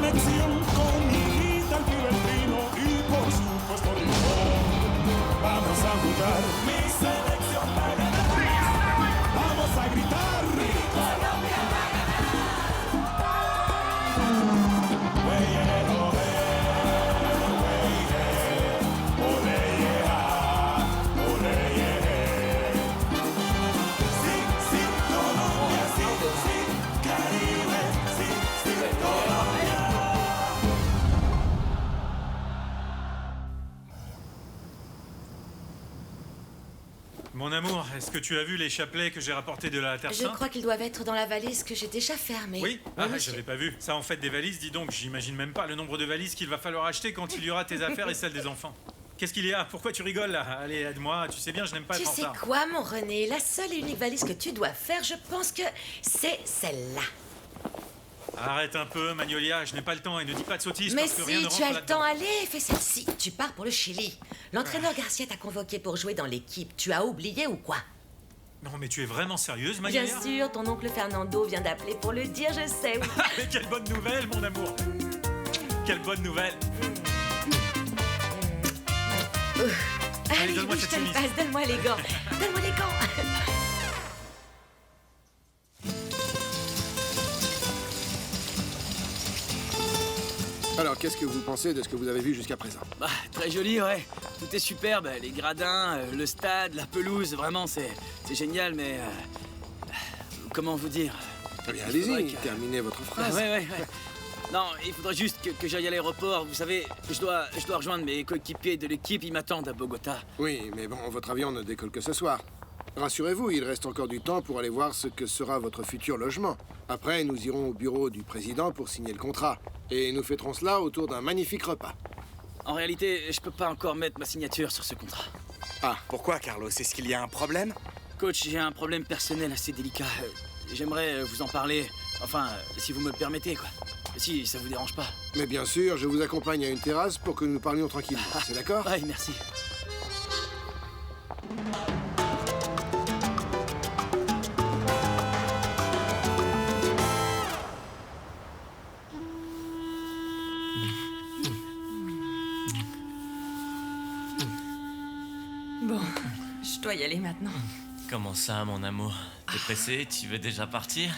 selección con Irita, el Pibertino y por supuesto Rincón. Vamos a jugar mi selección para ganar. Vamos a gritar. Mi Colombia va a ganar. Wey, ole, ole, sí, sí, Colombia, sí, sí, Caribe, sí, sí, Colombia. Mon amour, est-ce que tu as vu les chapelets que j'ai rapportés de la Terre Je Sainte? crois qu'ils doivent être dans la valise que j'ai déjà fermée. Oui? Ah, monsieur. j'avais pas vu. Ça en fait des valises, dis donc. J'imagine même pas le nombre de valises qu'il va falloir acheter quand il y aura tes affaires et celles des enfants. Qu'est-ce qu'il y a? Pourquoi tu rigoles là? Allez, aide-moi. Tu sais bien, je n'aime pas Tu être en sais retard. quoi, mon René? La seule et unique valise que tu dois faire, je pense que c'est celle-là. Arrête un peu, Magnolia. Je n'ai pas le temps et ne dis pas de sottises Mais parce que rien si, ne tu rentre as le là-dedans. temps, allez, fais celle-ci. Tu pars pour le Chili. L'entraîneur Garcia t'a convoqué pour jouer dans l'équipe. Tu as oublié ou quoi? Non, mais tu es vraiment sérieuse, Bien Magnolia? sûr, ton oncle Fernando vient d'appeler pour le dire, je sais. Oui. Mais quelle bonne nouvelle, mon amour. Quelle bonne nouvelle. Allez, donne-moi oui, je cette te le chemise. passe, donne-moi les gants. Donne-moi les gants. Alors, qu'est-ce que vous pensez de ce que vous avez vu jusqu'à présent? Bah, très joli, ouais. Tout est superbe. Les gradins, le stade, la pelouse, vraiment, c'est génial, mais... comment vous dire? Eh bien, Il faudrait allez-y, que- terminez votre phrase. Ouais. Non, il faudrait juste que j'aille à l'aéroport. Vous savez, je dois rejoindre mes coéquipiers de l'équipe. Ils m'attendent à Bogota. Oui, mais bon, votre avion ne décolle que ce soir. Rassurez-vous, il reste encore du temps pour aller voir ce que sera votre futur logement. Après, nous irons au bureau du président pour signer le contrat. Et nous fêterons cela autour d'un magnifique repas. En réalité, je peux pas encore mettre ma signature sur ce contrat. Ah, Pourquoi, Carlos? Est-ce qu'il y a un problème? Coach, j'ai un problème personnel assez délicat. J'aimerais vous en parler. Enfin, si vous me le permettez, quoi. Si ça vous dérange pas. mais bien sûr, je vous accompagne à une terrasse pour que nous parlions tranquillement. C'est d'accord? Ouais, merci. Bon, je dois y aller maintenant. Comment ça, mon amour? T'es pressé? Tu veux déjà partir?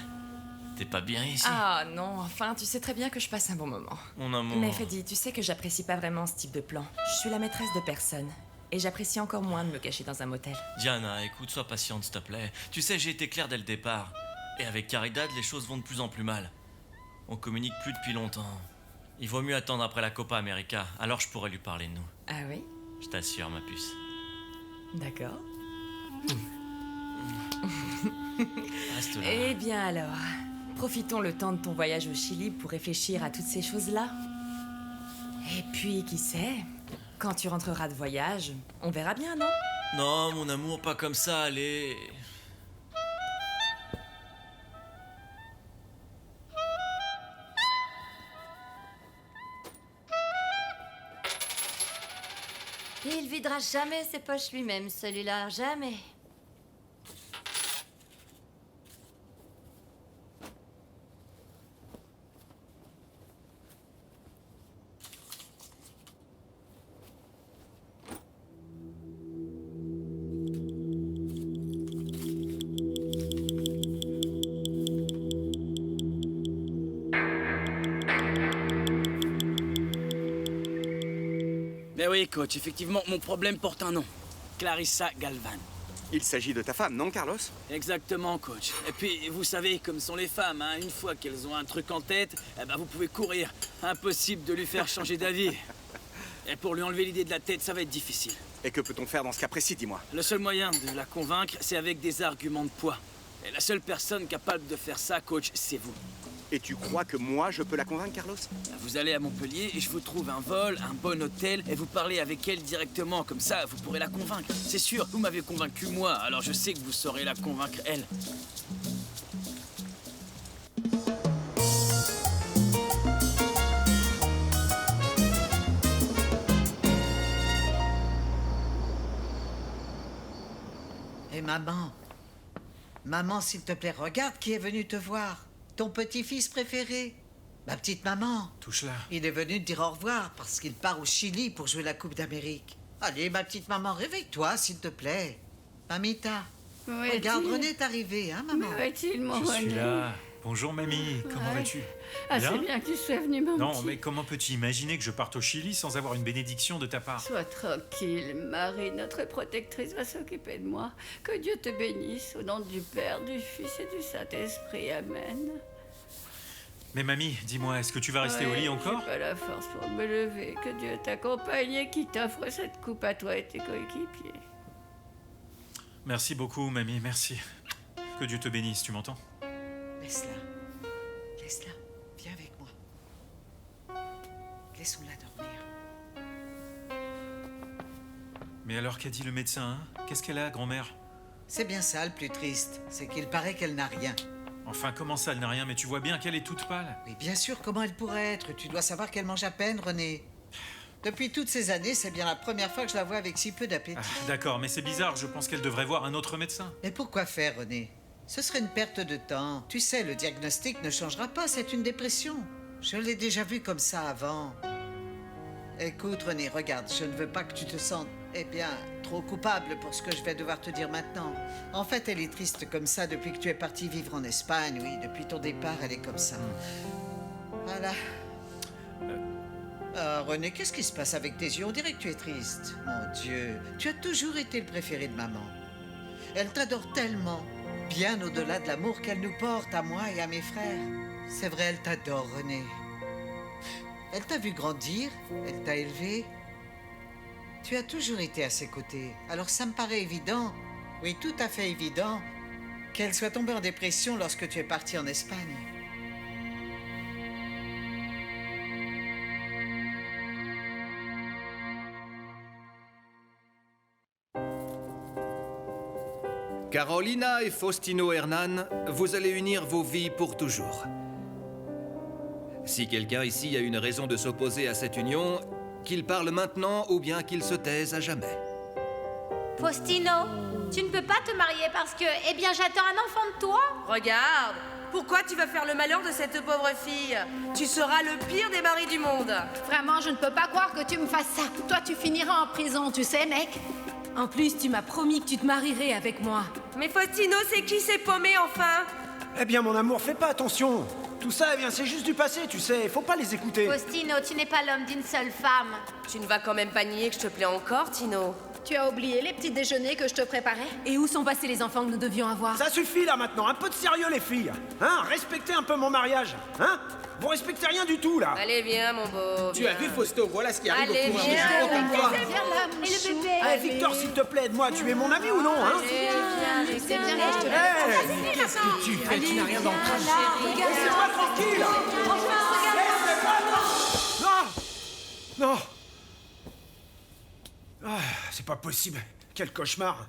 T'es pas bien ici? Ah non, enfin, tu sais très bien que je passe un bon moment. Mon amour. Mais Freddy, tu sais que j'apprécie pas vraiment ce type de plan. Je suis la maîtresse de personne. Et j'apprécie encore moins de me cacher dans un motel. Diana, écoute, sois patiente, s'il te plaît. Tu sais, j'ai été clair dès le départ. Et avec Caridad, les choses vont de plus en plus mal. On communique plus depuis longtemps. Il vaut mieux attendre après la Copa América, alors je pourrais lui parler de nous. Ah oui? Je t'assure, ma puce. D'accord. Reste là. Eh bien alors, profitons le temps de ton voyage au Chili pour réfléchir à toutes ces choses-là. Et puis, qui sait, quand tu rentreras de voyage, on verra bien, non? Non, mon amour, pas comme ça, allez. Il videra jamais ses poches lui-même, celui-là, jamais. Mais oui, coach, effectivement, mon problème porte un nom. Clarissa Galvan. Il s'agit de ta femme, non, Carlos? Exactement, coach. Et puis, vous savez, comme sont les femmes, hein, une fois qu'elles ont un truc en tête, eh ben, vous pouvez courir. Impossible de lui faire changer d'avis. Et pour lui enlever l'idée de la tête, ça va être difficile. Et que peut-on faire dans ce cas précis, dis-moi? Le seul moyen de la convaincre, c'est avec des arguments de poids. Et la seule personne capable de faire ça, coach, c'est vous. Et tu crois que moi, je peux la convaincre, Carlos? Vous allez à Montpellier et je vous trouve un vol, un bon hôtel, et vous parlez avec elle directement. Comme ça, vous pourrez la convaincre. C'est sûr, vous m'avez convaincu moi, alors je sais que vous saurez la convaincre elle. Et maman? Maman, s'il te plaît, regarde qui est venu te voir. Ton petit-fils préféré. Ma petite maman, Touche-la. il est venu te dire au revoir parce qu'il part au Chili pour jouer la Coupe d'Amérique. Allez, ma petite maman, réveille-toi, s'il te plaît. Mamita, regarde, René est arrivé, hein, maman? Où est-il, mon Je suis René? là. Bonjour, mamie. Comment vas-tu? Ah, Bien c'est bien que tu sois venu, mon Non, petit. mais comment peux-tu imaginer que je parte au Chili sans avoir une bénédiction de ta part? Sois tranquille, Marie, notre protectrice va s'occuper de moi. Que Dieu te bénisse, au nom du Père, du Fils et du Saint-Esprit. Amen. Mais mamie, dis-moi, est-ce que tu vas rester au lit encore? J'ai pas la force pour me lever. Que Dieu t'accompagne et qu'il t'offre cette coupe à toi et tes coéquipiers. Merci beaucoup, mamie, merci. Que Dieu te bénisse, tu m'entends? Laisse-la. Laisse-la. Viens avec moi. Laissons-la dormir. Mais alors, qu'a dit le médecin, hein? Qu'est-ce qu'elle a, grand-mère? C'est bien ça, le plus triste. C'est qu'il paraît qu'elle n'a rien. Enfin, comment ça, elle n'a rien? Mais tu vois bien qu'elle est toute pâle. Mais bien sûr, comment elle pourrait être? Tu dois savoir qu'elle mange à peine, René. Depuis toutes ces années, c'est bien la première fois que je la vois avec si peu d'appétit. Ah, d'accord, mais c'est bizarre, je pense qu'elle devrait voir un autre médecin. Mais pourquoi faire, René? Ce serait une perte de temps. Tu sais, le diagnostic ne changera pas, c'est une dépression. Je l'ai déjà vu comme ça avant. Écoute, René, regarde, je ne veux pas que tu te sentes, eh bien, trop coupable pour ce que je vais devoir te dire maintenant. En fait, elle est triste comme ça depuis que tu es parti vivre en Espagne, oui. Depuis ton départ, elle est comme ça. Voilà. Ah, René, qu'est-ce qui se passe avec tes yeux? On dirait que tu es triste. Mon Dieu, tu as toujours été le préféré de maman. Elle t'adore tellement, bien au-delà de l'amour qu'elle nous porte à moi et à mes frères. C'est vrai, elle t'adore, René. Elle t'a vu grandir, elle t'a élevé. Tu as toujours été à ses côtés. Alors ça me paraît évident, oui, tout à fait évident, qu'elle soit tombée en dépression lorsque tu es parti en Espagne. Carolina et Faustino Hernan, vous allez unir vos vies pour toujours. Si quelqu'un ici a une raison de s'opposer à cette union, qu'il parle maintenant ou bien qu'il se taise à jamais. Faustino, tu ne peux pas te marier parce que, eh bien, j'attends un enfant de toi. Regarde, pourquoi tu vas faire le malheur de cette pauvre fille? Tu seras le pire des maris du monde. Vraiment, je ne peux pas croire que tu me fasses ça. Toi, tu finiras en prison, tu sais, mec. En plus, tu m'as promis que tu te marierais avec moi. Mais Faustino, c'est qui s'est paumé enfin? Eh bien, mon amour, fais pas attention. Tout ça, eh bien, c'est juste du passé, tu sais. Faut pas les écouter. Faustino, tu n'es pas l'homme d'une seule femme. Tu ne vas quand même pas nier que je te plais encore, Tino. Tu as oublié les petits déjeuners que je te préparais? Et où sont passés les enfants que nous devions avoir? Ça suffit, là, maintenant. Un peu de sérieux, les filles. Hein? Respectez un peu mon mariage. Hein? Vous respectez rien du tout, là. Allez, viens, mon beau. Tu as vu, Fausto? Voilà ce qui arrive Allez, au courant. viens, Comme toi. Et le bébé? Allez, Victor, s'il te plaît, aide-moi. Tu es mon ami ou non, hein? Je sais bien, je te Hey, Qu'est-ce que tu fais? Tu n'as rien dans le crâne. laissez-moi tranquille. Non. Non. Ah, c'est pas possible. Quel cauchemar.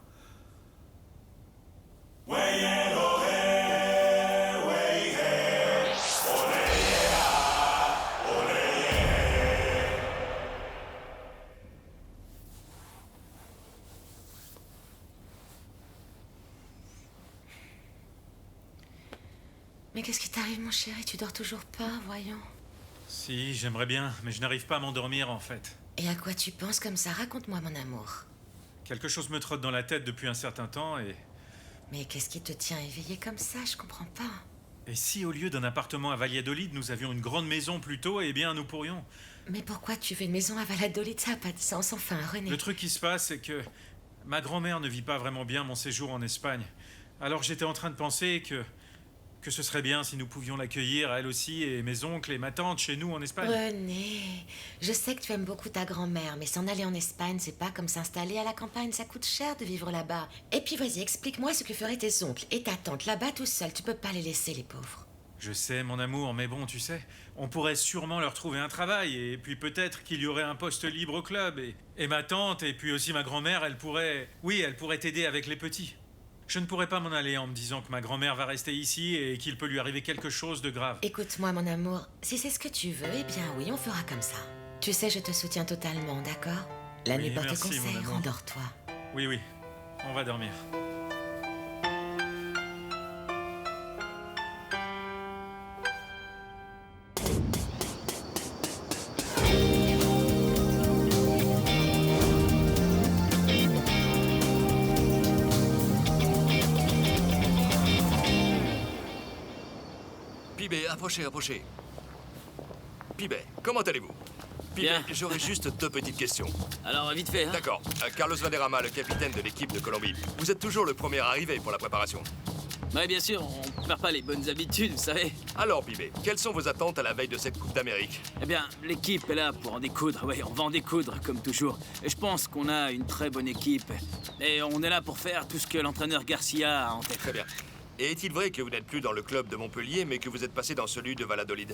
Mais qu'est-ce qui t'arrive, mon chéri? Tu dors toujours pas, voyons. Si, j'aimerais bien, mais je n'arrive pas à m'endormir en fait. Et à quoi tu penses comme ça? Raconte-moi, mon amour. Quelque chose me trotte dans la tête depuis un certain temps et... Mais qu'est-ce qui te tient éveillé comme ça? Je comprends pas. Et si au lieu d'un appartement à Valladolid, nous avions une grande maison plutôt, eh bien nous pourrions... Mais pourquoi tu veux une maison à Valladolid? Ça n'a pas de sens, enfin, René. Le truc qui se passe, c'est que ma grand-mère ne vit pas vraiment bien mon séjour en Espagne. Alors j'étais en train de penser que ce serait bien si nous pouvions l'accueillir, elle aussi, et mes oncles et ma tante chez nous en Espagne. René, je sais que tu aimes beaucoup ta grand-mère, mais s'en aller en Espagne, c'est pas comme s'installer à la campagne, ça coûte cher de vivre là-bas. Et puis vas-y, explique-moi ce que feraient tes oncles et ta tante là-bas tout seul, tu peux pas les laisser, les pauvres. Je sais, mon amour, mais bon, tu sais, on pourrait sûrement leur trouver un travail, et puis peut-être qu'il y aurait un poste libre au club, et ma tante, et puis aussi ma grand-mère, elle pourrait t'aider avec les petits. Je ne pourrais pas m'en aller en me disant que ma grand-mère va rester ici et qu'il peut lui arriver quelque chose de grave. Écoute-moi, mon amour, si c'est ce que tu veux, eh bien oui, on fera comme ça. Tu sais, je te soutiens totalement, d'accord? La nuit porte merci, conseil, mon amour. rendors-toi. Oui, on va dormir. approchez, approchez. Pibet, comment allez-vous? Pibet, Bien. j'aurais juste 2 petites questions. Alors, vite fait, hein. D'accord. Carlos Valderrama, le capitaine de l'équipe de Colombie. Vous êtes toujours le premier arrivé pour la préparation. Ouais, bien sûr, on perd pas les bonnes habitudes, vous savez. Alors, Pibet, quelles sont vos attentes à la veille de cette Coupe d'Amérique? Eh bien, l'équipe est là pour en découdre. Oui, on va en découdre, comme toujours. Et je pense qu'on a une très bonne équipe. Et on est là pour faire tout ce que l'entraîneur Garcia a en tête. Très bien. Et est-il vrai que vous n'êtes plus dans le club de Montpellier, mais que vous êtes passé dans celui de Valladolid?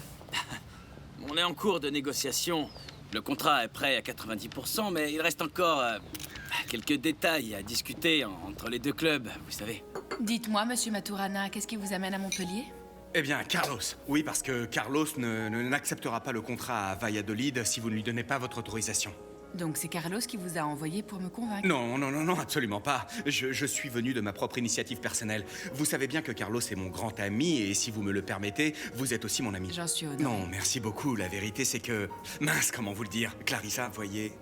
On est en cours de négociation. Le contrat est prêt à 90%, mais il reste encore quelques détails à discuter entre les 2 clubs, vous savez. Dites-moi, monsieur Maturana, qu'est-ce qui vous amène à Montpellier? Eh bien, Carlos. Oui, parce que Carlos n'acceptera pas le contrat à Valladolid si vous ne lui donnez pas votre autorisation. Donc c'est Carlos qui vous a envoyé pour me convaincre? Non, absolument pas. Je suis venu de ma propre initiative personnelle. Vous savez bien que Carlos est mon grand ami, et si vous me le permettez, vous êtes aussi mon ami. J'en suis honorée. Non, merci beaucoup. La vérité, c'est que... Mince, comment vous le dire? Clarissa, voyez...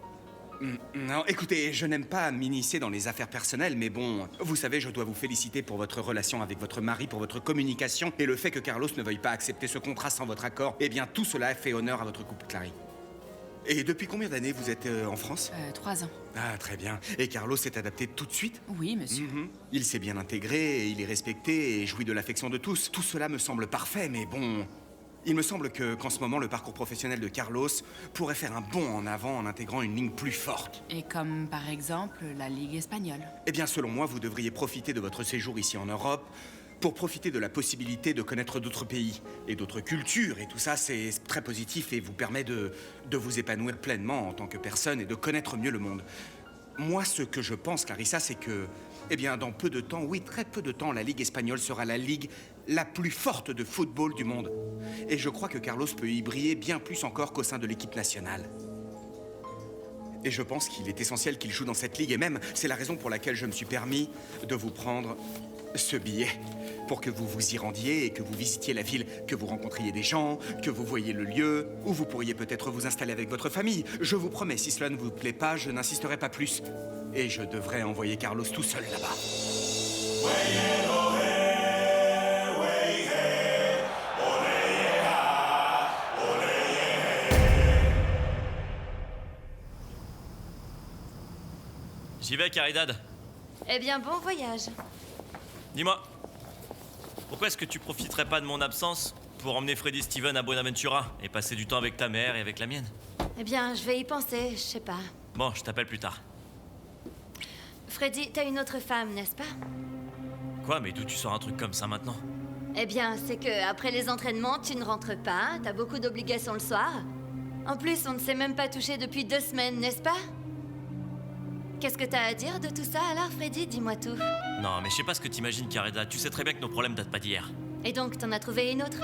Non, écoutez, je n'aime pas m'initier dans les affaires personnelles, mais bon, vous savez, je dois vous féliciter pour votre relation avec votre mari, pour votre communication, et le fait que Carlos ne veuille pas accepter ce contrat sans votre accord, eh bien, tout cela fait honneur à votre couple, Clary. Et depuis combien d'années vous êtes en France? 3 ans. Ah, très bien. Et Carlos s'est adapté tout de suite? Oui, monsieur. Il s'est bien intégré, et il est respecté et jouit de l'affection de tous. Tout cela me semble parfait, mais bon... Il me semble qu'en ce moment, le parcours professionnel de Carlos pourrait faire un bond en avant en intégrant une ligne plus forte. Et comme, par exemple, la Ligue espagnole. Eh bien, selon moi, vous devriez profiter de votre séjour ici en Europe pour profiter de la possibilité de connaître d'autres pays et d'autres cultures. Et tout ça, c'est très positif et vous permet de vous épanouir pleinement en tant que personne et de connaître mieux le monde. Moi, ce que je pense, Clarissa, c'est que, eh bien, dans peu de temps, oui, très peu de temps, la Ligue espagnole sera la ligue la plus forte de football du monde. Et je crois que Carlos peut y briller bien plus encore qu'au sein de l'équipe nationale. Et je pense qu'il est essentiel qu'il joue dans cette ligue. Et même, c'est la raison pour laquelle je me suis permis de vous prendre ce billet. Pour que vous vous y rendiez et que vous visitiez la ville, que vous rencontriez des gens, que vous voyiez le lieu, où vous pourriez peut-être vous installer avec votre famille. Je vous promets, si cela ne vous plaît pas, je n'insisterai pas plus. Et je devrais envoyer Carlos tout seul là-bas. J'y vais, Caridad. Eh bien, bon voyage. Dis-moi, pourquoi est-ce que tu profiterais pas de mon absence pour emmener Freddy Steven à Buenaventura et passer du temps avec ta mère et avec la mienne? Eh bien, je vais y penser, je sais pas. Bon, je t'appelle plus tard. Freddy, t'as une autre femme, n'est-ce pas? Quoi? Mais d'où tu sors un truc comme ça maintenant? Eh bien, c'est que après les entraînements, tu ne rentres pas, t'as beaucoup d'obligations le soir. En plus, on ne s'est même pas touché depuis 2 semaines, n'est-ce pas? Qu'est-ce que t'as à dire de tout ça alors, Freddy? Dis-moi tout. Non, mais je sais pas ce que t'imagines, Caridad. Tu sais très bien que nos problèmes datent pas d'hier. Et donc, t'en as trouvé une autre?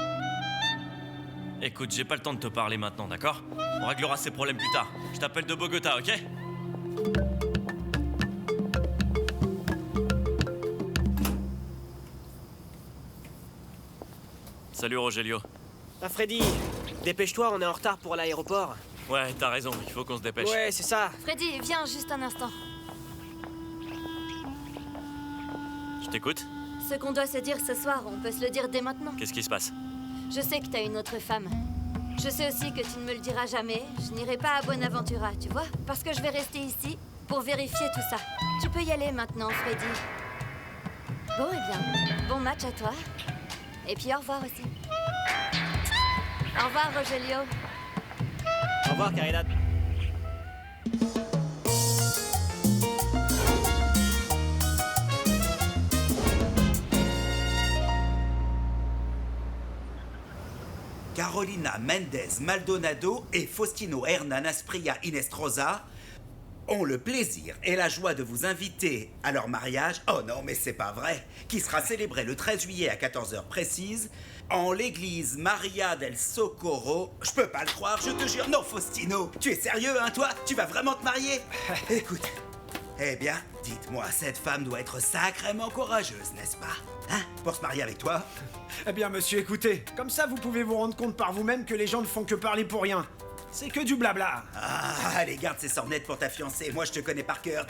Écoute, j'ai pas le temps de te parler maintenant, d'accord? On réglera ces problèmes plus tard. Je t'appelle de Bogota, ok? Salut, Rogelio. Ah, Freddy, dépêche-toi, on est en retard pour l'aéroport. Ouais, t'as raison, il faut qu'on se dépêche. Ouais, c'est ça. Freddy, viens juste un instant. Je t'écoute. Ce qu'on doit se dire ce soir, on peut se le dire dès maintenant. Qu'est-ce qui se passe? Je sais que t'as une autre femme. Je sais aussi que tu ne me le diras jamais. Je n'irai pas à Buenaventura, tu vois? Parce que je vais rester ici pour vérifier tout ça. Tu peux y aller maintenant, Freddy. Bon, eh bien, bon match à toi. Et puis au revoir aussi. Au revoir, Rogelio. Au revoir, Caridad. Carolina Mendez Maldonado et Faustino Hernán Asprilla Inestrosa ont le plaisir et la joie de vous inviter à leur mariage, oh non mais c'est pas vrai, qui sera célébré le 13 juillet à 14h précise en l'église Maria del Socorro. Je peux pas le croire, je te jure. Non Faustino, tu es sérieux hein toi? Tu vas vraiment te marier? Écoute, eh bien, dites-moi, cette femme doit être sacrément courageuse, n'est-ce pas? Hein? Pour se marier avec toi? Eh bien, monsieur, écoutez, comme ça, vous pouvez vous rendre compte par vous-même que les gens ne font que parler pour rien. C'est que du blabla. Ah, allez, garde ces sornettes pour ta fiancée. Moi, je te connais par cœur.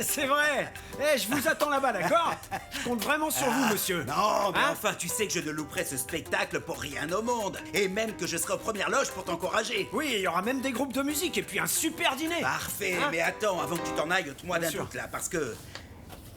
C'est vrai. Je vous attends là-bas, d'accord? Je compte vraiment sur vous, monsieur. Non, mais enfin, tu sais que je ne louperai ce spectacle pour rien au monde. Et même que je serai aux premières loges pour t'encourager. Oui, il y aura même des groupes de musique et puis un super dîner. Parfait, mais attends, avant que tu t'en ailles, ôte-moi d'un doute là, parce que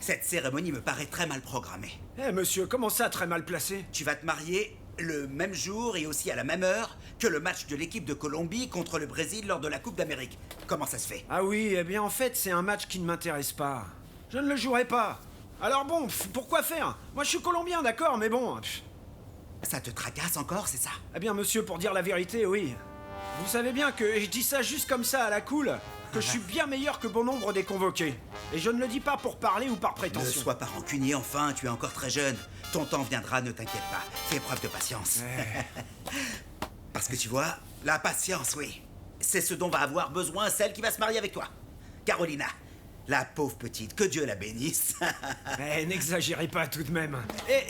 cette cérémonie me paraît très mal programmée. Monsieur, comment ça, très mal placé? Tu vas te marier le même jour et aussi à la même heure que le match de l'équipe de Colombie contre le Brésil lors de la Coupe d'Amérique. Comment ça se fait? Ah oui, eh bien en fait, c'est un match qui ne m'intéresse pas. Je ne le jouerai pas. Alors bon, pourquoi faire? Moi je suis colombien, d'accord, mais bon... Ça te tracasse encore, c'est ça? Eh bien monsieur, pour dire la vérité, oui. Vous savez bien que je dis ça juste comme ça à la cool, que je suis bien meilleur que bon nombre des convoqués. Et je ne le dis pas pour parler ou par prétention. Ne sois pas rancunier, enfin, tu es encore très jeune. Ton temps viendra, ne t'inquiète pas. Fais preuve de patience. Parce que tu vois, la patience, oui, c'est ce dont va avoir besoin celle qui va se marier avec toi. Carolina, la pauvre petite, que Dieu la bénisse. N'exagérez pas tout de même.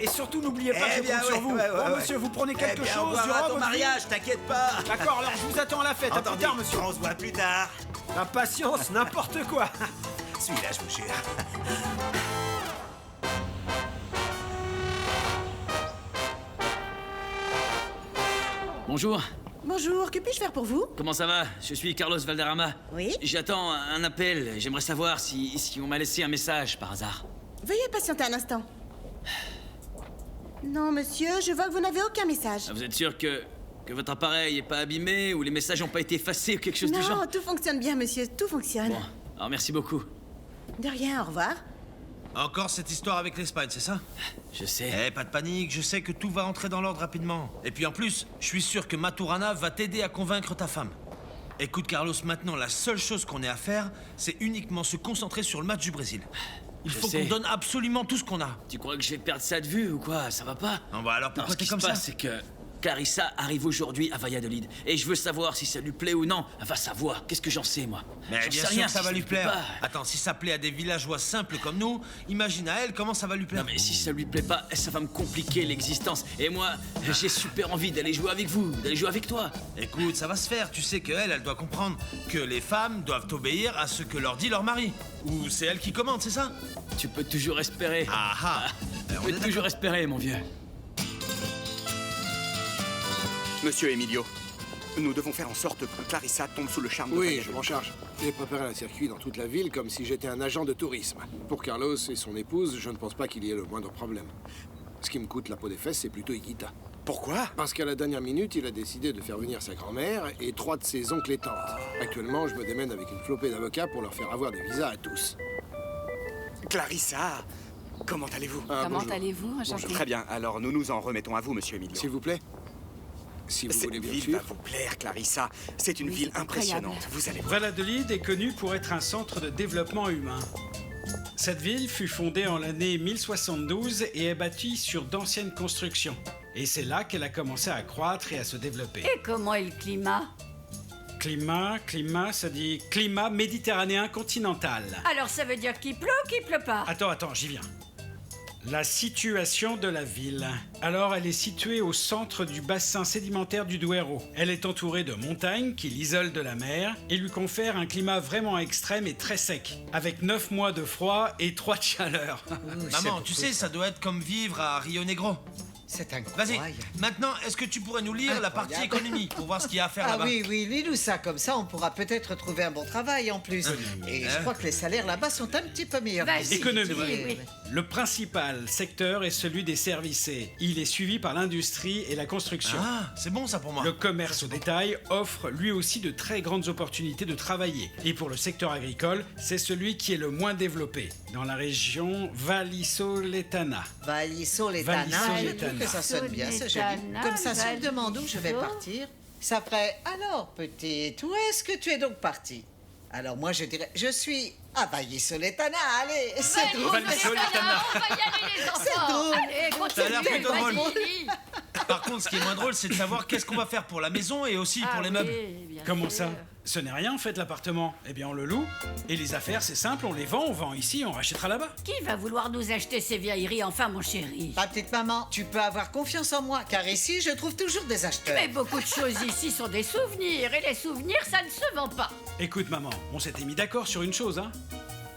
Et surtout, n'oubliez pas que je compte sur vous. Monsieur, vous prenez quelque chose on verra ton mariage, t'inquiète pas. D'accord, alors je vous attends à la fête. À plus tard, monsieur. On se voit plus tard. La patience, n'importe quoi. Celui-là, je vous jure. Bonjour. Bonjour, que puis-je faire pour vous? Comment ça va? Je suis Carlos Valderrama. Oui? J'attends un appel. J'aimerais savoir si on m'a laissé un message par hasard. Veuillez patienter un instant. Non, monsieur, je vois que vous n'avez aucun message. Vous êtes sûr que votre appareil est pas abîmé ou les messages n'ont pas été effacés ou quelque chose du genre? Non, tout fonctionne bien, monsieur, tout fonctionne. Bon, alors merci beaucoup. De rien, au revoir. Encore cette histoire avec l'Espagne, c'est ça? Je sais. Pas de panique, je sais que tout va entrer dans l'ordre rapidement. Et puis en plus, je suis sûr que Maturana va t'aider à convaincre ta femme. Écoute Carlos, maintenant la seule chose qu'on ait à faire, c'est uniquement se concentrer sur le match du Brésil. Il faut qu'on donne absolument tout ce qu'on a. Tu crois que je vais perdre ça de vue ou quoi? Ça va pas? Non, bah alors pourquoi t'es comme ça? Ce qui se passe, c'est que Clarissa arrive aujourd'hui à Valladolid. Et je veux savoir si ça lui plaît ou non. Va savoir. Qu'est-ce que j'en sais, moi? Mais bien sûr que ça va lui plaire. Attends, si ça plaît à des villageois simples comme nous, imagine à elle comment ça va lui plaire. Non mais si ça lui plaît pas, ça va me compliquer l'existence. Et moi, j'ai super envie d'aller jouer avec vous, d'aller jouer avec toi. Écoute, ça va se faire. Tu sais qu'elle doit comprendre que les femmes doivent obéir à ce que leur dit leur mari. Ou c'est elle qui commande, c'est ça? Tu peux toujours espérer. Ah ah. Tu peux toujours espérer, mon vieux. Monsieur Emilio, nous devons faire en sorte que Clarissa tombe sous le charme de Oui, je m'en charge. J'ai préparé un circuit dans toute la ville comme si j'étais un agent de tourisme. Pour Carlos et son épouse, je ne pense pas qu'il y ait le moindre problème. Ce qui me coûte la peau des fesses, c'est plutôt Ikita. Pourquoi? Parce qu'à la dernière minute, il a décidé de faire venir sa grand-mère et 3 de ses oncles et tantes. Actuellement, je me démène avec une flopée d'avocats pour leur faire avoir des visas à tous. Clarissa, comment allez-vous? Comment allez-vous? Enchanté. Très bien, alors nous nous en remettons à vous, monsieur Emilio. S'il vous plaît. Si vous voulez bien Cette sûr. ville va vous plaire, Clarissa. C'est une ville impressionnante, vous allez voir. Valladolid est connue pour être un centre de développement humain. Cette ville fut fondée en l'année 1072 et est bâtie sur d'anciennes constructions. Et c'est là qu'elle a commencé à croître et à se développer. Et comment est le climat? Climat, ça dit climat méditerranéen continental. Alors ça veut dire qu'il pleut ou qu'il pleut pas? Attends, j'y viens. La situation de la ville. Alors, elle est située au centre du bassin sédimentaire du Duero. Elle est entourée de montagnes qui l'isolent de la mer et lui confèrent un climat vraiment extrême et très sec, avec 9 mois de froid et 3 de chaleur. Maman, tu sais, ça doit être comme vivre à Rio Negro. C'est incroyable. Vas-y, maintenant, est-ce que tu pourrais nous lire la partie économie pour voir ce qu'il y a à faire là-bas? Ah oui, lis-nous ça, comme ça on pourra peut-être trouver un bon travail en plus. Et je crois que les salaires là-bas sont un petit peu meilleurs. Économie. Oui. Le principal secteur est celui des services. Il est suivi par l'industrie et la construction. Ah, c'est bon ça pour moi. Le commerce au détail offre lui aussi de très grandes opportunités de travailler. Et pour le secteur agricole, c'est celui qui est le moins développé, dans la région Vallisoletana. Vallisoletana, je trouve que ça sonne bien, c'est joli. Comme ça, si on me demande où je vais partir, ça ferait « Alors, petite, où est-ce que tu es donc partie ?» Alors moi, je dirais « Je suis à Vallisoletana, allez, c'est drôle. » On va y aller, les enfants. C'est drôle. Allez, continue, Ça a l'air plutôt drôle. vas-y. Par contre, ce qui est moins drôle, c'est de savoir qu'est-ce qu'on va faire pour la maison et aussi pour les meubles. Comment ça? Ce n'est rien en fait l'appartement. Eh bien on le loue. Et les affaires c'est simple, on les vend, on vend ici, on rachètera là-bas. Qui va vouloir nous acheter ces vieilleries enfin, mon chéri? Ma petite maman, tu peux avoir confiance en moi, car ici je trouve toujours des acheteurs. Mais beaucoup de choses ici sont des souvenirs, et les souvenirs, ça ne se vend pas. Écoute maman, on s'était mis d'accord sur une chose, hein.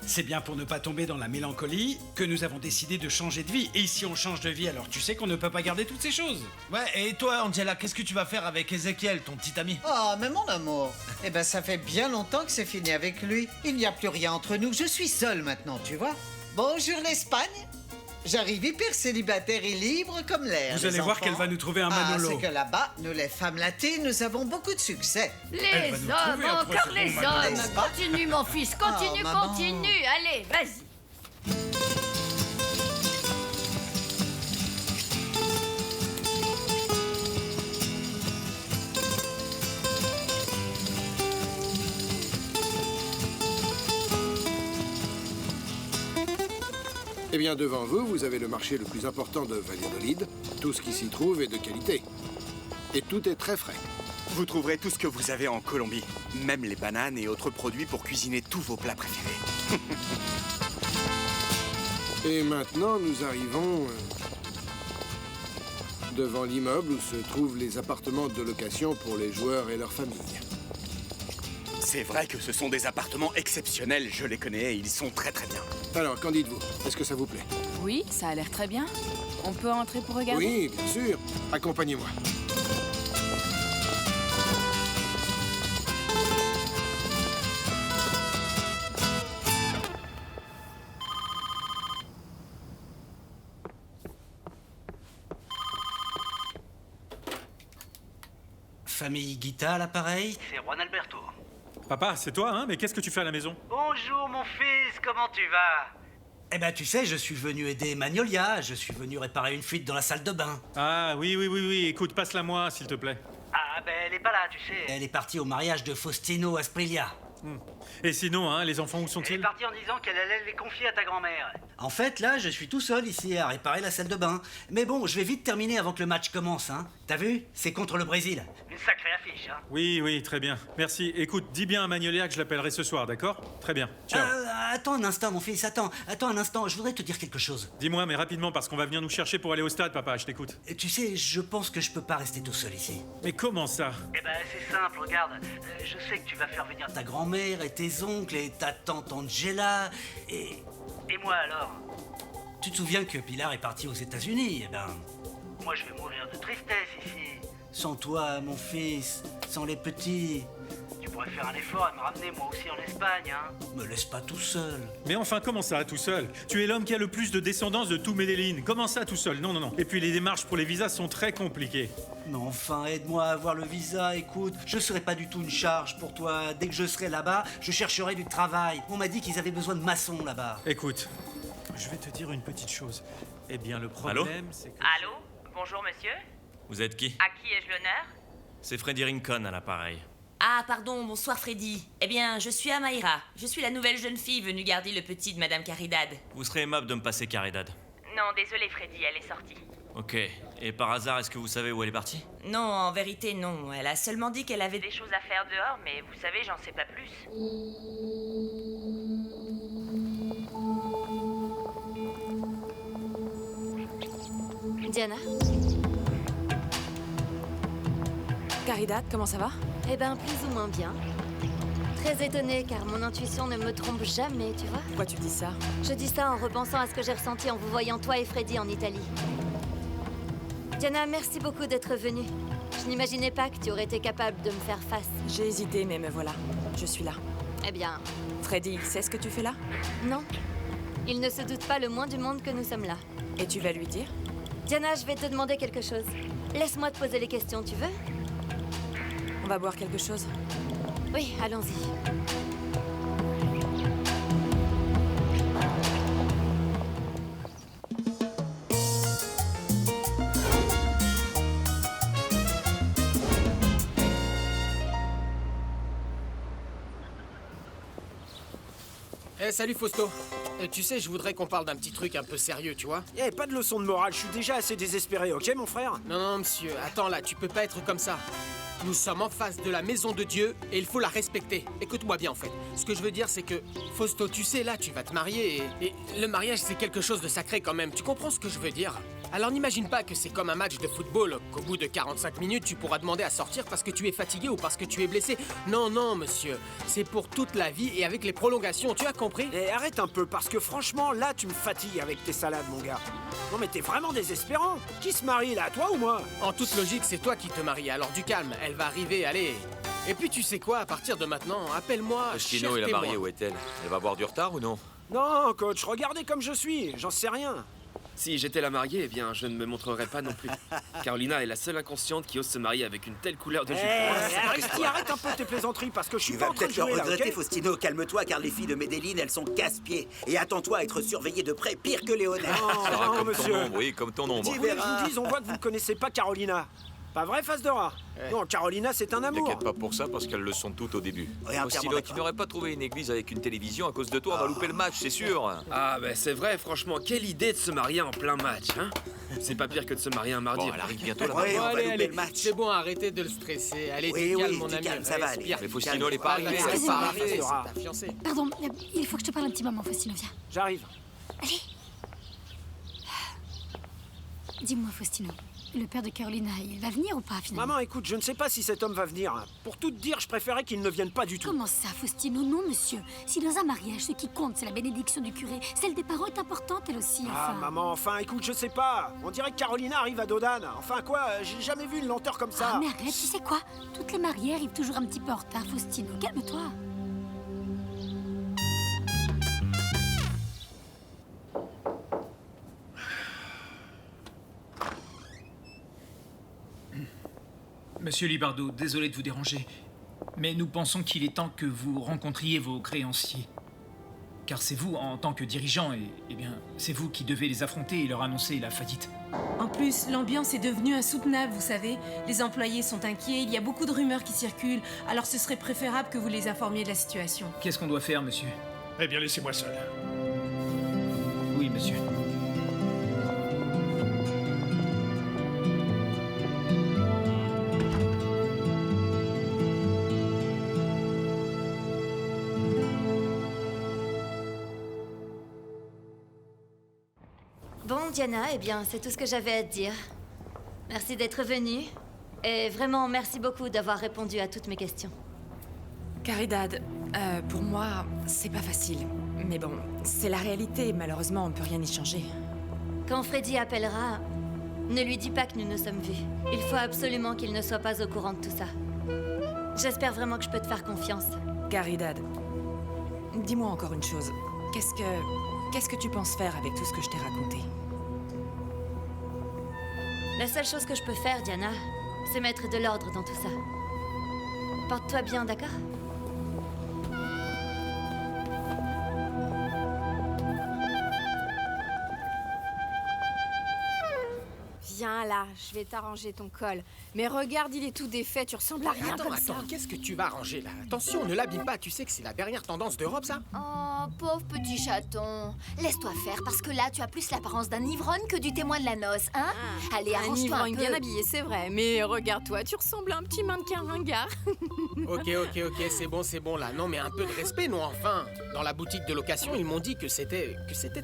C'est bien pour ne pas tomber dans la mélancolie que nous avons décidé de changer de vie. Et si on change de vie, alors tu sais qu'on ne peut pas garder toutes ces choses. Ouais, et toi, Angela, qu'est-ce que tu vas faire avec Ezekiel, ton petit ami? Oh, mais mon amour, eh ben ça fait bien longtemps que c'est fini avec lui. Il n'y a plus rien entre nous, je suis seule maintenant, tu vois. Bonjour l'Espagne. J'arrive hyper célibataire et libre comme l'air. Vous allez voir qu'elle va nous trouver un Manolo. C'est que là-bas, nous les femmes latines, nous avons beaucoup de succès. Les hommes, encore les hommes. Continue, mon fils, continue, maman. continue. Allez, vas-y. Eh bien, devant vous, vous avez le marché le plus important de Valladolid. Tout ce qui s'y trouve est de qualité. Et tout est très frais. Vous trouverez tout ce que vous avez en Colombie. Même les bananes et autres produits pour cuisiner tous vos plats préférés. Et maintenant, nous arrivons devant l'immeuble où se trouvent les appartements de location pour les joueurs et leurs familles. C'est vrai que ce sont des appartements exceptionnels, je les connais et ils sont très très bien. Alors, qu'en dites-vous? Est-ce que ça vous plaît? Oui, ça a l'air très bien. On peut entrer pour regarder? Oui, bien sûr. Accompagnez-moi. Famille Guita à l'appareil? C'est Juan Alberto. Papa, c'est toi, hein? Mais qu'est-ce que tu fais à la maison? Bonjour mon fils, comment tu vas? Eh ben, tu sais, je suis venu aider Magnolia, je suis venu réparer une fuite dans la salle de bain. Ah, oui, écoute, passe-la moi, s'il te plaît. Ah ben elle est pas là, tu sais. Elle est partie au mariage de Faustino Asprilla. Et sinon, hein, les enfants, où Elle est sont-ils? partie en disant qu'elle allait les confier à ta grand-mère. En fait, là, je suis tout seul ici à réparer la salle de bain. Mais bon, je vais vite terminer avant que le match commence, hein. T'as vu? C'est contre le Brésil. Une sacrée affiche, hein. Oui, très bien. Merci. Écoute, dis bien à Magnolia que je l'appellerai ce soir, d'accord? Très bien. Ciao. Attends un instant, mon fils, attends un instant, je voudrais te dire quelque chose. Dis-moi, mais rapidement, parce qu'on va venir nous chercher pour aller au stade, papa, je t'écoute. Et tu sais, je pense que je peux pas rester tout seul ici. Mais comment ça? Eh ben c'est simple, regarde. Je sais que tu vas faire venir Ta grand-mère et tes oncles et ta tante Angela et... Et moi alors? Tu te souviens que Pilar est partie aux États-Unis? Eh ben... Moi je vais mourir de tristesse ici. Sans toi, mon fils, sans les petits... Tu pourrais faire un effort et me ramener moi aussi en Espagne, hein. Me laisse pas tout seul. Mais enfin, comment ça, tout seul? Tu es l'homme qui a le plus de descendance de tout Medellín. Comment ça, tout seul? Non. Et puis les démarches pour les visas sont très compliquées. Mais enfin, aide-moi à avoir le visa, écoute. Je serai pas du tout une charge pour toi. Dès que je serai là-bas, je chercherai du travail. On m'a dit qu'ils avaient besoin de maçons là-bas. Écoute, je vais te dire une petite chose. Eh bien, le problème, c'est que... Allô? Bonjour, monsieur? Vous êtes qui? À qui ai-je l'honneur? C'est Freddy Rincon à l'appareil. Ah, pardon, bonsoir Freddy. Eh bien, je suis Amaira. Je suis la nouvelle jeune fille venue garder le petit de Madame Caridad. Vous serez aimable de me passer Caridad. Non, désolé Freddy, elle est sortie. Ok. Et par hasard, est-ce que vous savez où elle est partie? Non, en vérité, non. Elle a seulement dit qu'elle avait des choses à faire dehors, mais vous savez, j'en sais pas plus. Diana? Caridad, comment ça va? Eh ben, plus ou moins bien. Très étonnée, car mon intuition ne me trompe jamais, tu vois. Pourquoi tu dis ça? Je dis ça en repensant à ce que j'ai ressenti en vous voyant toi et Freddy en Italie. Diana, merci beaucoup d'être venue. Je n'imaginais pas que tu aurais été capable de me faire face. J'ai hésité, mais me voilà. Je suis là. Eh bien... Freddy, il sait ce que tu fais là? Non. Il ne se doute pas le moins du monde que nous sommes là. Et tu vas lui dire? Diana, je vais te demander quelque chose. Laisse-moi te poser les questions, tu veux? On va boire quelque chose? Oui, allons-y. Eh, salut Fausto. Tu sais, je voudrais qu'on parle d'un petit truc un peu sérieux, tu vois. Eh, pas de leçon de morale, je suis déjà assez désespéré, ok mon frère? Non, non, monsieur, attends là, tu peux pas être comme ça. Nous sommes en face de la maison de Dieu et il faut la respecter. Écoute-moi bien en fait. Ce que je veux dire c'est que, Fausto, tu sais, là tu vas te marier et le mariage c'est quelque chose de sacré quand même. Tu comprends ce que je veux dire? Alors n'imagine pas que c'est comme un match de football, qu'au bout de 45 minutes tu pourras demander à sortir parce que tu es fatigué ou parce que tu es blessé. Non, non, monsieur. C'est pour toute la vie et avec les prolongations, tu as compris? Eh, arrête un peu, parce que franchement, là tu me fatigues avec tes salades, mon gars. Non mais t'es vraiment désespérant. Qui se marie là, toi ou moi? En toute logique, c'est toi qui te maries, alors du calme, elle va arriver, allez. Et puis tu sais quoi, à partir de maintenant, appelle-moi Faustino cher et la témoin. mariée, où est-elle? Elle va avoir du retard ou non? Non, coach, regardez comme je suis, j'en sais rien. Si j'étais la mariée, eh bien, je ne me montrerais pas non plus. Carolina est la seule inconsciente qui ose se marier avec une telle couleur de jupe. Arrête un peu tes plaisanteries, parce que je suis Tu pas vas en train de peut-être le jouer là, regretter, ok? Faustino. Calme-toi, car les filles de Medellin, elles sont casse-pieds. Et attends-toi à être surveillé de près, pire que Léonel. Ah, non, comme monsieur. ton ombre, oui, comme ton ombre. Oui, je vous dis, on voit que vous ne connaissez pas Carolina. Pas vrai, face de rat? Non, Carolina, c'est un amour. T'inquiète pas pour ça, parce qu'elles le sont toutes au début. Faustino, tu n'aurais pas trouvé une église avec une télévision à cause de toi, on va louper le match, c'est sûr. Ah, ben c'est vrai, franchement, quelle idée de se marier en plein match, hein? C'est pas pire que de se marier un mardi. Bon, elle arrive bientôt, la Bon, mariée. allez, c'est bon, arrêtez de le stresser. Allez, tu calmes, mon ami. ça va aller. respire. Mais Faustino, elle est pas arrivée. C'est pas arrivé, c'est Excusez-moi. ta fiancée. Pardon, il faut que je te parle un petit moment, Faustino, viens. J'arrive. Allez. Dis-moi, Faustino, le père de Carolina, il va venir ou pas, finalement? Maman, écoute, je ne sais pas si cet homme va venir. Pour tout te dire, je préférais qu'il ne vienne pas du tout. Comment ça, Faustino? Non, monsieur. Si dans un mariage, ce qui compte, c'est la bénédiction du curé, celle des parents est importante, elle aussi, Ah, enfin. maman, enfin, écoute, je sais pas. On dirait que Carolina arrive à Dodane. Enfin, quoi, j'ai jamais vu une lenteur comme ça. Ah, mais arrête, tu sais quoi? Toutes les mariées arrivent toujours un petit peu en retard, Faustino. Calme-toi. Monsieur Libardo, désolé de vous déranger, mais nous pensons qu'il est temps que vous rencontriez vos créanciers. Car c'est vous, en tant que dirigeant, eh bien, c'est vous qui devez les affronter et leur annoncer la faillite. En plus, l'ambiance est devenue insoutenable, vous savez. Les employés sont inquiets, il y a beaucoup de rumeurs qui circulent, alors ce serait préférable que vous les informiez de la situation. Qu'est-ce qu'on doit faire, monsieur? Eh bien, laissez-moi seul. Oui, monsieur. Bon, Diana, eh bien, c'est tout ce que j'avais à te dire. Merci d'être venue. Et vraiment, merci beaucoup d'avoir répondu à toutes mes questions. Caridad, pour moi, c'est pas facile. Mais bon, c'est la réalité, malheureusement, on peut rien y changer. Quand Freddy appellera, ne lui dis pas que nous nous sommes vus. Il faut absolument qu'il ne soit pas au courant de tout ça. J'espère vraiment que je peux te faire confiance. Caridad, dis-moi encore une chose. Qu'est-ce que tu penses faire avec tout ce que je t'ai raconté? La seule chose que je peux faire, Diana, c'est mettre de l'ordre dans tout ça. Porte-toi bien, d'accord? Viens là, je vais t'arranger ton col. Mais regarde, il est tout défait, tu ressembles à rien Attends, comme ça. attends, qu'est-ce que tu vas arranger là? Attention, ne l'abîme pas, tu sais que c'est la dernière tendance d'Europe, ça? Oh, pauvre petit chaton. Laisse-toi faire, parce que là, tu as plus l'apparence d'un ivrogne que du témoin de la noce, hein? Allez, Un arrange-toi un ivrogne peu. bien habillé, c'est vrai. Mais regarde-toi, tu ressembles à un petit mannequin ringard. Ok, c'est bon là. Non, mais un peu de respect, non, enfin. Dans la boutique de location, ils m'ont dit que c'était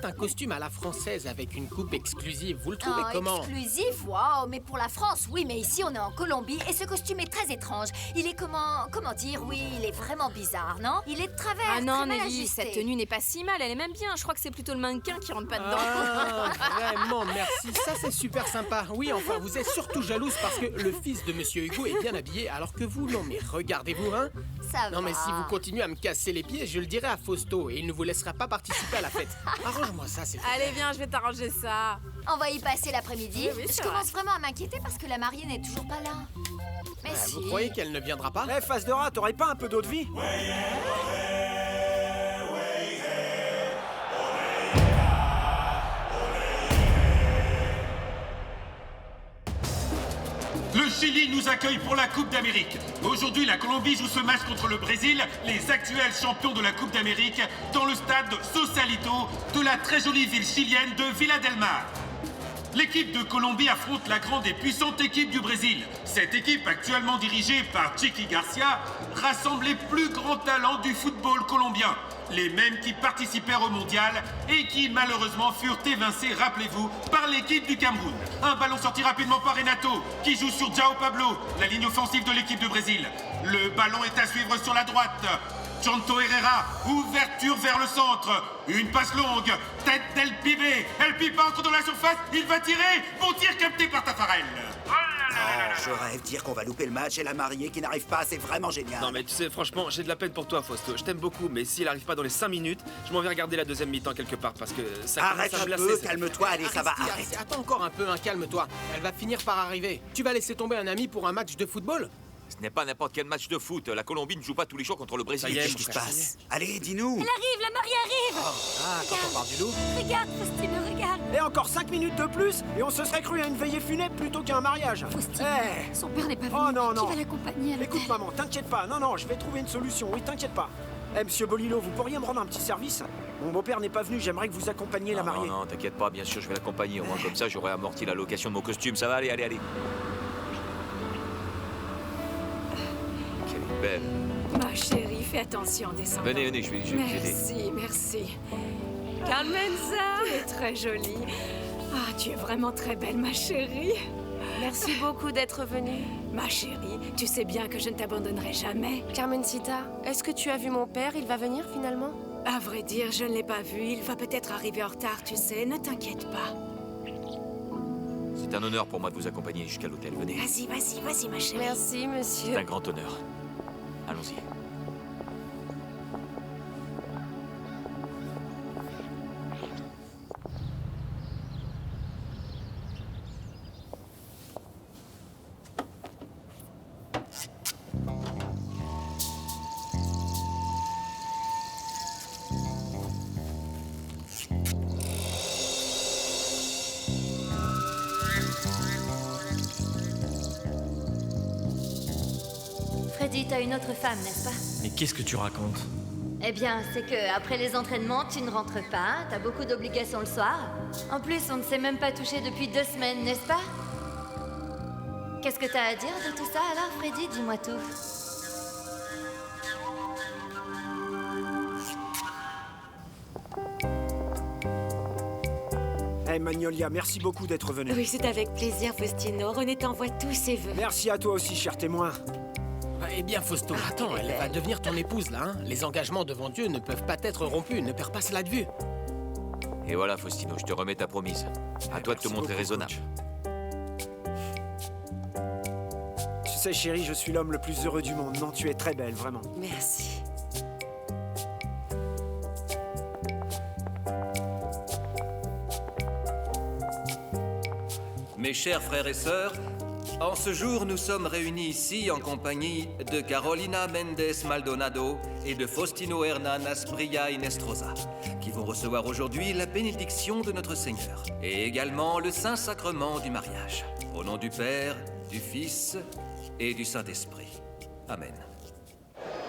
un costume à la française avec une coupe exclusive. Vous le trouvez comment? Exclusif, waouh, mais pour la France, oui, mais ici on est en Colombie et ce costume est très étrange. Il est comment dire, oui, il est vraiment bizarre, non? Il est de travers. Ah non, très mal Nelly, ajusté. cette tenue n'est pas si mal, elle est même bien. Je crois que c'est plutôt le mannequin qui rentre pas dedans. Ah, vraiment, merci. Ça, c'est super sympa. Oui, enfin, vous êtes surtout jalouse parce que le fils de Monsieur Hugo est bien habillé, alors que vous, non, mais regardez-vous, hein? Ça Non, va. mais si vous continuez à me casser les pieds, je le dirai à Fausto et il ne vous laissera pas participer à la fête. Arrange-moi ça, c'est Allez, viens, je vais t'arranger ça. On va y passer l'après-midi. Oui, Je c'est commence vraiment à m'inquiéter parce que la mariée n'est toujours pas là. Mais si. Vous croyez qu'elle ne viendra pas? Eh, face de rat, t'aurais pas un peu d'eau de vie? Le Chili nous accueille pour la Coupe d'Amérique. Aujourd'hui, la Colombie joue ce match contre le Brésil, les actuels champions de la Coupe d'Amérique, dans le stade Sausalito de la très jolie ville chilienne de Villa del Mar. L'équipe de Colombie affronte la grande et puissante équipe du Brésil. Cette équipe, actuellement dirigée par Chiqui Garcia, rassemble les plus grands talents du football colombien. Les mêmes qui participèrent au mondial et qui malheureusement furent évincés, rappelez-vous, par l'équipe du Cameroun. Un ballon sorti rapidement par Renato, qui joue sur João Pablo, la ligne offensive de l'équipe de Brésil. Le ballon est à suivre sur la droite. Chonto Herrera, ouverture vers le centre. Une passe longue, tête d'El Pibe. El Pibe entre dans la surface, il va tirer. Bon tir capté par Tafarel. Je rêve dire qu'on va louper le match et la mariée qui n'arrive pas, c'est vraiment génial. Non mais tu sais, franchement, j'ai de la peine pour toi, Fausto. Je t'aime beaucoup, mais s'il arrive pas dans les 5 minutes, je m'en vais regarder la deuxième mi-temps quelque part parce que ça arrête commence à me un lasser. peu, calme-toi, allez, ça va, Arrête. arrête. Attends encore un peu, hein, calme-toi. Elle va finir par arriver. Tu vas laisser tomber un ami pour un match de football? Ce n'est pas n'importe quel match de foot. La Colombie ne joue pas tous les jours contre le Brésil. Qu'est-ce qui se passe? Allez, dis-nous. Elle arrive, la mariée arrive. Ah, quand on parle du loup. Regarde, Faustino, regarde. Et encore 5 minutes de plus, et on se serait cru à une veillée funèbre plutôt qu'à un mariage. Faustino, son père n'est pas venu. Oh non, non. Qui va l'accompagner à l'hôtel? Écoute, maman, t'inquiète pas. Non, non, je vais trouver une solution. Oui, t'inquiète pas. Monsieur Bolilo, vous pourriez me rendre un petit service? Mon beau-père n'est pas venu, j'aimerais que vous accompagniez la mariée. Non, t'inquiète pas, bien sûr, je vais l'accompagner. Au moins, comme ça, j'aurai amorti la location de mon costume. Ça va, allez. Quelle belle. Ma chérie, fais attention en descendant. Venez, je vais aider. Merci. Carmenza, tu es très jolie. Ah, tu es vraiment très belle, ma chérie. Merci beaucoup d'être venue. Ma chérie, tu sais bien que je ne t'abandonnerai jamais. Carmencita, est-ce que tu as vu mon père? Il va venir finalement? À vrai dire, je ne l'ai pas vu. Il va peut-être arriver en retard, tu sais. Ne t'inquiète pas. C'est un honneur pour moi de vous accompagner jusqu'à l'hôtel. Venez. Vas-y, ma chérie. Merci, monsieur. C'est un grand honneur. Allons-y. Freddy, t'as une autre femme, n'est-ce pas? Mais qu'est-ce que tu racontes? Eh bien, c'est que après les entraînements, tu ne rentres pas, t'as beaucoup d'obligations le soir. En plus, on ne s'est même pas touché depuis 2 semaines, n'est-ce pas? Qu'est-ce que t'as à dire de tout ça alors, Freddy? Dis-moi tout. Hey Magnolia, merci beaucoup d'être venu. Oui, c'est avec plaisir, Faustino. René t'envoie tous ses vœux. Merci à toi aussi, cher témoin. Eh bien, Fausto, attends, elle va devenir ton épouse, là, hein. Les engagements devant Dieu ne peuvent pas être rompus, ne perds pas cela de vue. Et voilà, Faustino, je te remets ta promise. À toi de te montrer raisonnable. Tu sais, chérie, je suis l'homme le plus heureux du monde. Non, tu es très belle, vraiment. Merci. Mes chers frères et sœurs, en ce jour, nous sommes réunis ici en compagnie de Carolina Méndez Maldonado et de Faustino Hernán Asprilla Inestrosa, qui vont recevoir aujourd'hui la bénédiction de notre Seigneur, et également le Saint-Sacrement du mariage. Au nom du Père, du Fils et du Saint-Esprit. Amen.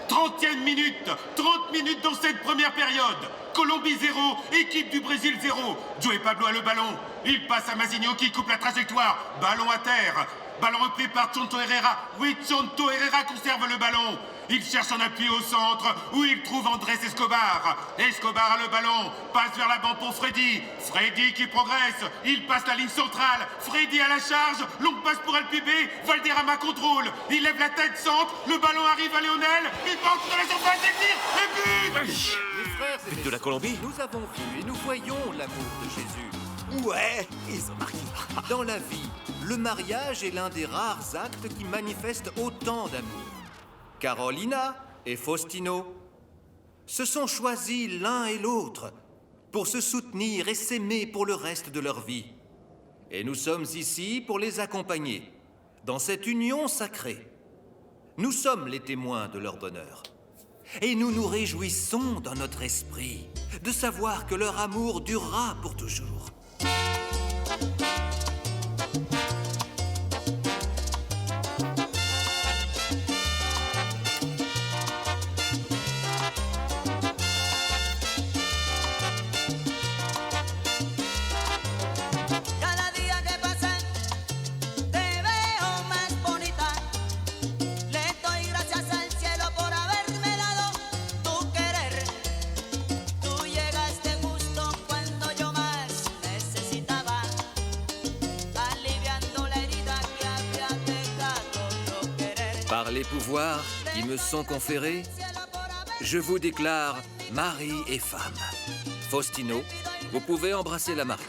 30e minute, 30 minutes dans cette première période. Colombie 0, équipe du Brésil 0. João Pablo a le ballon. Il passe à Mazinho qui coupe la trajectoire. Ballon à terre. Ballon repris par Chonto Herrera. Oui, Chonto Herrera conserve le ballon. Il cherche un appui au centre où il trouve Andrés Escobar. Escobar a le ballon. Passe vers la bande pour Freddy. Freddy qui progresse. Il passe la ligne centrale. Freddy à la charge. Longue passe pour El Pibe. Valderrama contrôle. Il lève la tête centre. Le ballon arrive à Lionel. Il porte dans la surface et tire. Et but! Mes frères et But de la Colombie? Nous avons vu et nous voyons l'amour de Jésus. Ouais, ils ont marqué. Dans la vie, le mariage est l'un des rares actes qui manifestent autant d'amour. Carolina et Faustino se sont choisis l'un et l'autre pour se soutenir et s'aimer pour le reste de leur vie. Et nous sommes ici pour les accompagner dans cette union sacrée. Nous sommes les témoins de leur bonheur. Et nous nous réjouissons dans notre esprit de savoir que leur amour durera pour toujours. Par les pouvoirs qui me sont conférés, je vous déclare mari et femme. Faustino, vous pouvez embrasser la mariée.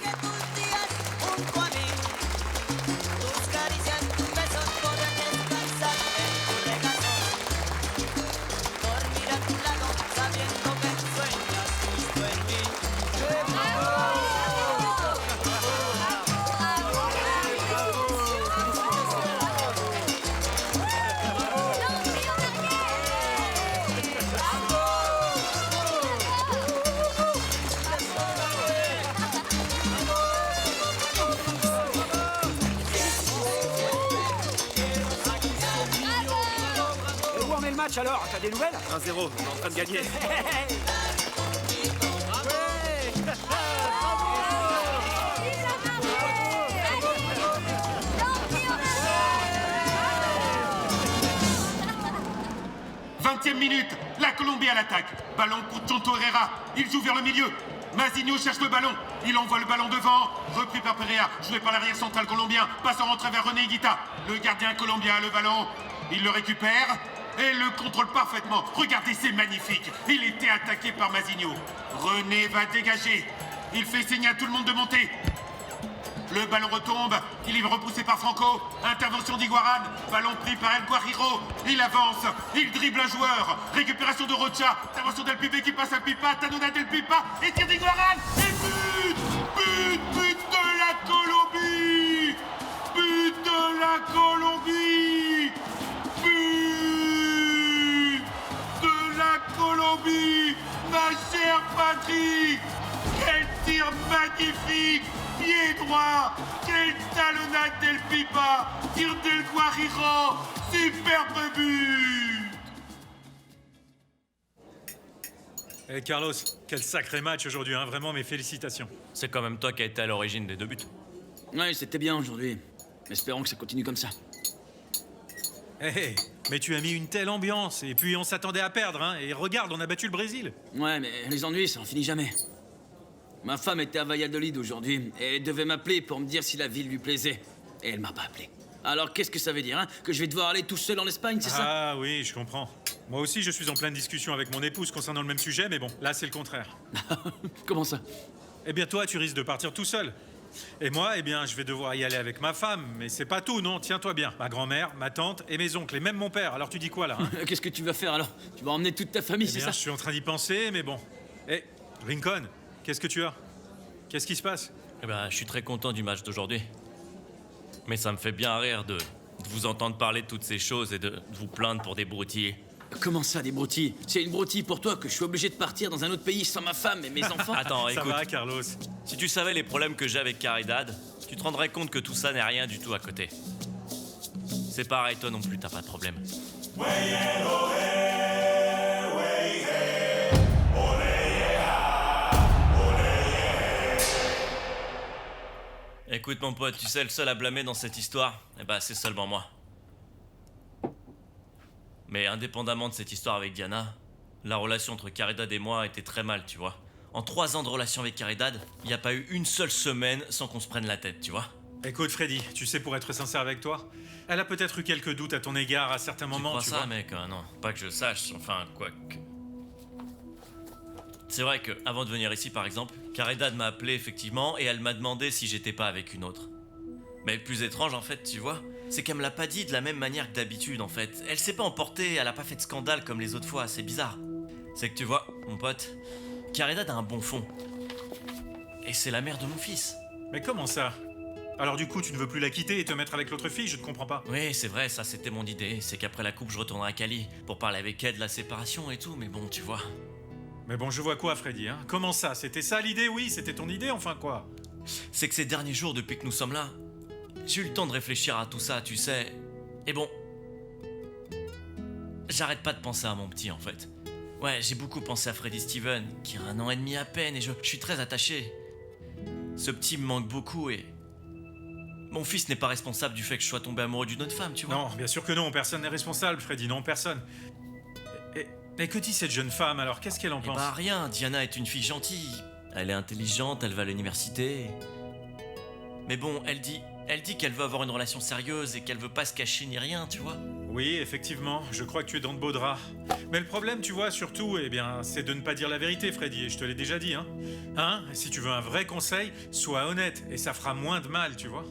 Alors, t'as des nouvelles? 1-0, on est en train de gagner. Vingtième minute, la Colombie à l'attaque. Ballon pour Chonto Herrera. Il joue vers le milieu. Mazinho cherche le ballon. Il envoie le ballon devant. Repris par Perea. Joué par l'arrière central colombien. Passe en rentrée vers René Higuita. Le gardien colombien a le ballon. Il le récupère. Et le contrôle parfaitement. Regardez, c'est magnifique. Il était attaqué par Mazinho. René va dégager. Il fait signe à tout le monde de monter. Le ballon retombe. Il est repoussé par Franco. Intervention d'Iguaran. Ballon pris par El Guajiro. Il avance. Il dribble un joueur. Récupération de Rocha. Intervention d'El Pipe qui passe à Pipa. Tanona d'El Pipa. Et tir d'Iguaran. Et but! But de la Colombie! But de la Colombie! Colombie, ma chère patrie! Quel tir magnifique! Pied droit! Quelle talonnade d'El Pipa! Tir d'El Guajiro! Superbe but! Eh Carlos, quel sacré match aujourd'hui, hein. Vraiment mes félicitations. C'est quand même toi qui as été à l'origine des 2 buts. Ouais, c'était bien aujourd'hui. Espérons que ça continue comme ça. Hé, mais tu as mis une telle ambiance, et puis on s'attendait à perdre, hein, et regarde, on a battu le Brésil. Ouais, mais les ennuis, ça en finit jamais. Ma femme était à Valladolid aujourd'hui, et elle devait m'appeler pour me dire si la ville lui plaisait. Et elle m'a pas appelé. Alors qu'est-ce que ça veut dire, hein? Que je vais devoir aller tout seul en Espagne, c'est ça? Ah oui, je comprends. Moi aussi, je suis en pleine discussion avec mon épouse concernant le même sujet, mais bon, là, c'est le contraire. Comment ça? Eh bien, toi, tu risques de partir tout seul. Et moi, eh bien, je vais devoir y aller avec ma femme, mais c'est pas tout, non, tiens-toi bien. Ma grand-mère, ma tante et mes oncles, et même mon père. Alors tu dis quoi, là, hein? Qu'est-ce que tu vas faire, alors? Tu vas emmener toute ta famille, Eh c'est bien, ça? je suis en train d'y penser, mais bon. Eh, Lincoln, qu'est-ce que tu as? Qu'est-ce qui se passe? Eh ben, je suis très content du match d'aujourd'hui. Mais ça me fait bien rire de vous entendre parler de toutes ces choses et de vous plaindre pour des broutilles. Comment ça, des broutilles? C'est une broutille pour toi que je suis obligé de partir dans un autre pays sans ma femme et mes enfants? Attends, écoute. Ça va, Carlos? Si tu savais les problèmes que j'ai avec Caridad, tu te rendrais compte que tout ça n'est rien du tout à côté. C'est pareil, toi non plus, t'as pas de problème. Écoute mon pote, tu sais, le seul à blâmer dans cette histoire, eh ben c'est seulement moi. Mais indépendamment de cette histoire avec Diana, la relation entre Caridad et moi était très mal, tu vois. En 3 ans de relation avec Caridad, il n'y a pas eu une seule semaine sans qu'on se prenne la tête, tu vois. Écoute Freddy, tu sais, pour être sincère avec toi, elle a peut-être eu quelques doutes à ton égard à certains moments, tu vois. Ça, mec, non, pas que je sache, enfin, quoi que... C'est vrai que, avant de venir ici, par exemple, Caridad m'a appelé, effectivement, et elle m'a demandé si j'étais pas avec une autre. Mais le plus étrange, en fait, tu vois, c'est qu'elle me l'a pas dit de la même manière que d'habitude, en fait. Elle s'est pas emportée, elle a pas fait de scandale comme les autres fois, c'est bizarre. C'est que tu vois, mon pote, Caridad a un bon fond. Et c'est la mère de mon fils. Mais comment ça? Alors du coup, tu ne veux plus la quitter et te mettre avec l'autre fille? Je ne comprends pas. Oui, c'est vrai, ça c'était mon idée. C'est qu'après la coupe, je retournerai à Cali pour parler avec elle de la séparation et tout, mais bon, tu vois. Mais bon, je vois quoi, Freddy, hein? Comment ça? C'était ça l'idée? Oui, c'était ton idée, enfin quoi? C'est que ces derniers jours, depuis que nous sommes là, j'ai eu le temps de réfléchir à tout ça, tu sais. Et bon, j'arrête pas de penser à mon petit, en fait. Ouais, j'ai beaucoup pensé à Freddy Steven, qui a 1 an et demi à peine, et je suis très attaché. Ce petit me manque beaucoup, et... Mon fils n'est pas responsable du fait que je sois tombé amoureux d'une autre femme, tu vois. Non, bien sûr que non, personne n'est responsable, Freddy, non, personne. Et que dit cette jeune femme, alors? Qu'est-ce qu'elle en pense? Bah rien, Diana est une fille gentille. Elle est intelligente, elle va à l'université. Mais bon, elle dit qu'elle veut avoir une relation sérieuse et qu'elle veut pas se cacher ni rien, tu vois. Oui, effectivement, je crois que tu es dans de beaux draps. Mais le problème, tu vois, surtout, eh bien, c'est de ne pas dire la vérité, Freddy, et je te l'ai déjà dit, hein. Hein? Si tu veux un vrai conseil, sois honnête, et ça fera moins de mal, tu vois.